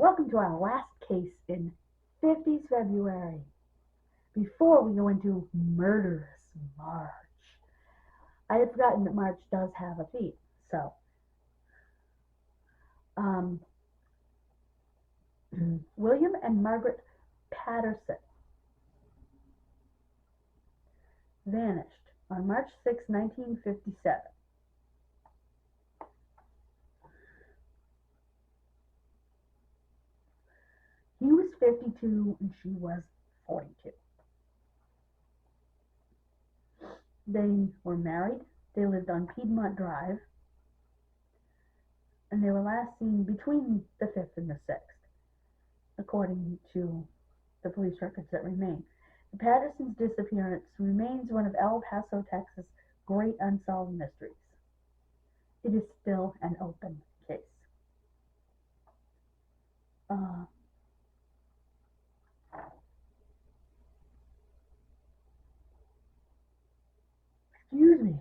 Welcome to our last case in 50s February. Before we go into murderous March, I had forgotten that March does have a theme. So, um, William and Margaret Paterson vanished on March 6, 1957. He was 52 and she was 42. They were married. They lived on Piedmont Drive, and they were last seen between the 5th and the 6th, according to the police records that remain. The Patersons' disappearance remains one of El Paso, Texas' great unsolved mysteries. It is still an open case. Excuse me.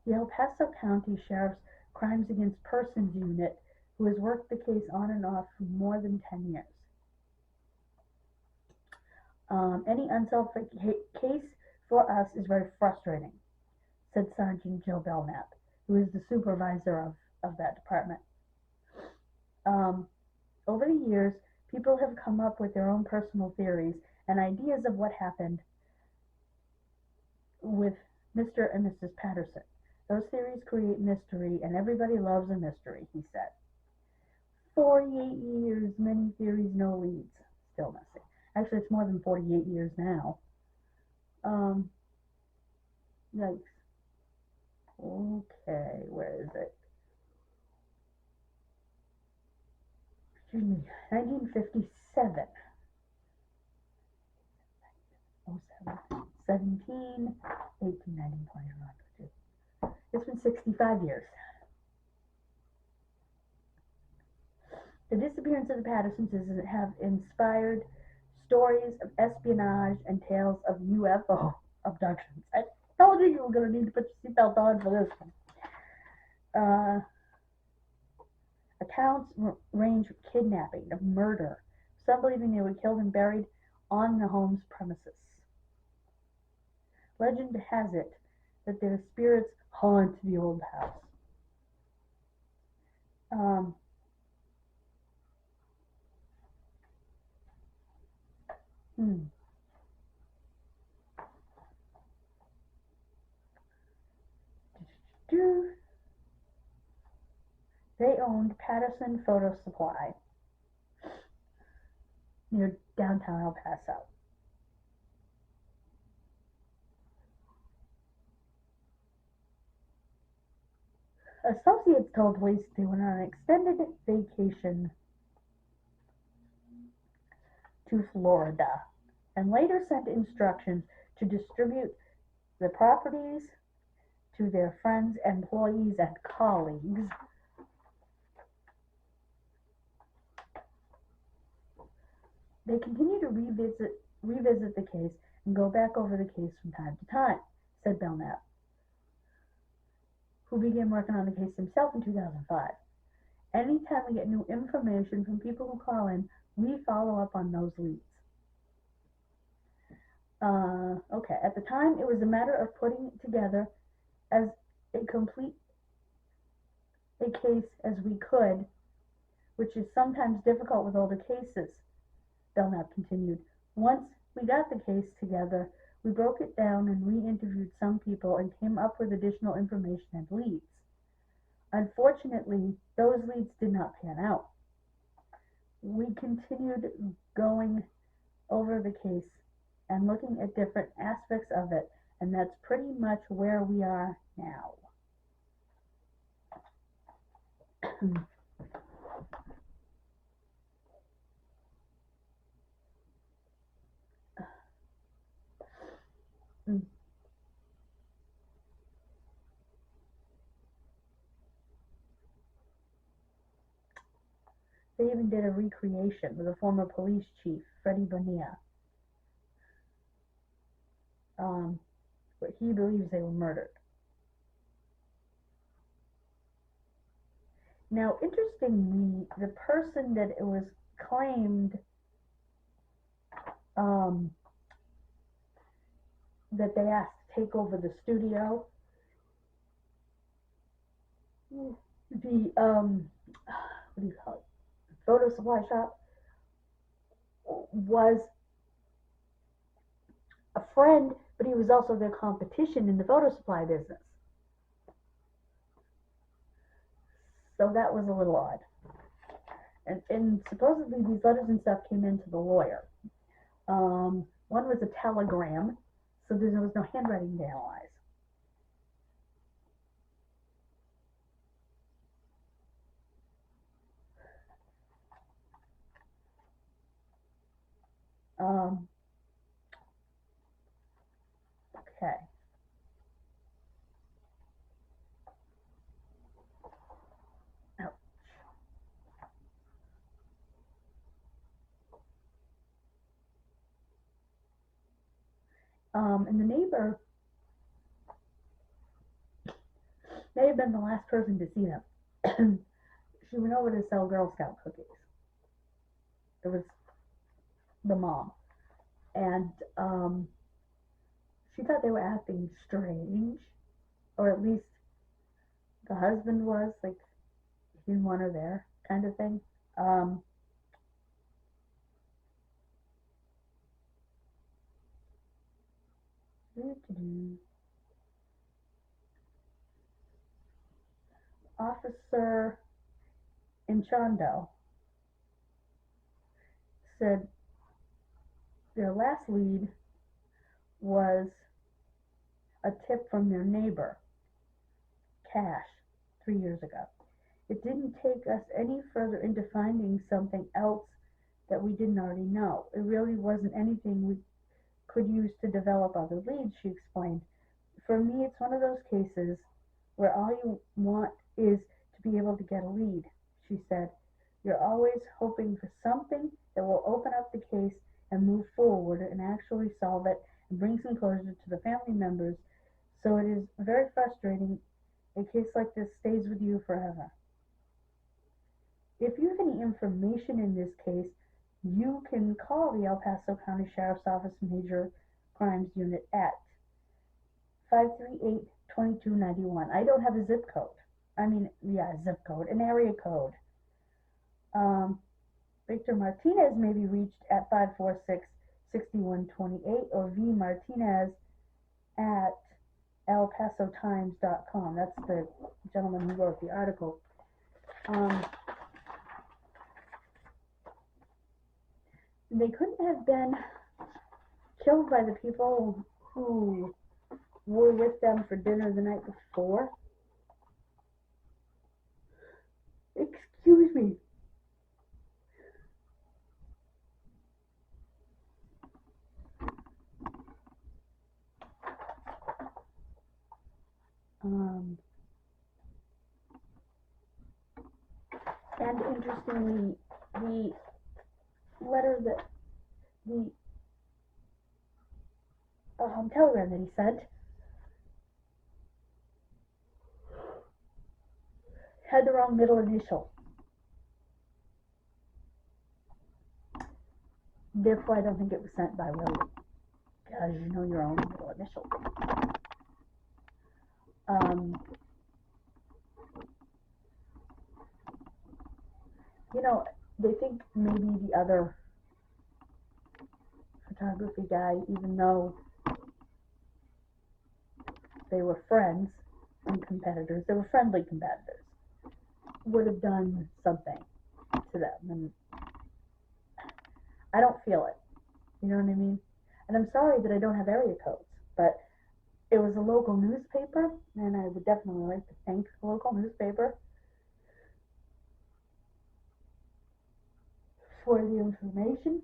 The El Paso County Sheriff's Crimes Against Persons Unit, who has worked the case on and off for more than 10 years. Any unsolved case for us is very frustrating, said Sergeant Joe Belknap, who is the supervisor of that department. Over the years, people have come up with their own personal theories and ideas of what happened with Mr. and Mrs. Paterson. Those theories create mystery, and everybody loves a mystery, he said. 48 years, many theories, no leads. Still missing. Actually, it's more than 48 years now. Yikes. Okay, where is it? Excuse me, 1957. 17, 18, 19, 20, 22. It's been 65 years. The disappearance of the Patersons have inspired stories of espionage and tales of UFO abductions. I told you were going to need to put your seatbelt on for this one. Accounts range from kidnapping to murder, some believing they were killed and buried on the home's premises. Legend has it that their spirits haunt the old house. They owned Paterson Photo Supply near downtown El Paso. Associates told police they went on an extended vacation to Florida and later sent instructions to distribute the properties to their friends, employees, and colleagues. They continue to revisit the case and go back over the case from time to time, said Belknap, who began working on the case himself in 2005. Anytime we get new information from people who call in, we follow up on those leads. Okay, at the time, it was a matter of putting it together as complete a case as we could, which is sometimes difficult with older cases, Belknap continued. Once we got the case together, we broke it down and re-interviewed some people and came up with additional information and leads. Unfortunately, those leads did not pan out. We continued going over the case and looking at different aspects of it, and that's pretty much where we are now. They even did a recreation with a former police chief, Freddie Bonilla, but he believes they were murdered. Now, interestingly, the person that it was claimed that they asked to take over the studio, the what do you call it? Photo supply shop, was a friend, but he was also their competition in the photo supply business. So that was a little odd. And supposedly these letters and stuff came into the lawyer. One was a telegram, so there was no handwriting to analyze. Okay. And the neighbor may have been the last person to see them. She went over to sell Girl Scout cookies. It was the mom. And she thought they were acting strange, or at least the husband was, like, he didn't want her there, kind of thing. Officer Inchando said their last lead was a tip from their neighbor, Cash, 3 years ago. It didn't take us any further into finding something else that we didn't already know. It really wasn't anything we could use to develop other leads, she explained. For me, it's one of those cases where all you want is to be able to get a lead, she said. You're always hoping for something that will open up the case and move forward and actually solve it and bring some closure to the family members. So it is very frustrating. A case like this stays with you forever. If you have any information in this case, you can call the El Paso County Sheriff's Office Major Crimes Unit at 538-2291. I don't have a zip code. Zip code, an area code. Victor Martinez may be reached at 546-6128 or V. Martinez at elpasotimes.com. That's the gentleman who wrote the article. They couldn't have been killed by the people who were with them for dinner the night before. Excuse me. And interestingly, the letter that the telegram that he sent had the wrong middle initial. Therefore, I don't think it was sent by William, because you know your own middle initial. They think maybe the other photography guy, even though they were friends and competitors, they were friendly competitors, would have done something to them. And I don't feel it. You know what I mean? And I'm sorry that I don't have area codes, but it was a local newspaper, and I would definitely like to thank the local newspaper for the information.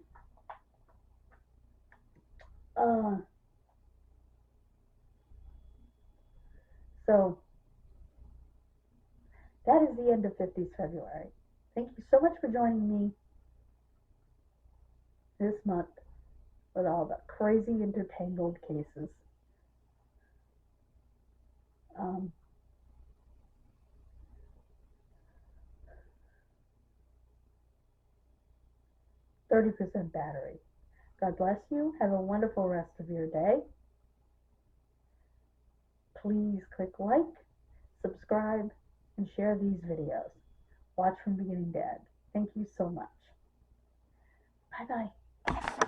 So that is the end of 50s February. Thank you so much for joining me this month with all the crazy intertangled cases. 30% battery. God bless you. Have a wonderful rest of your day. Please click like, subscribe, and share these videos. Watch from beginning to end. Thank you so much. Bye-bye.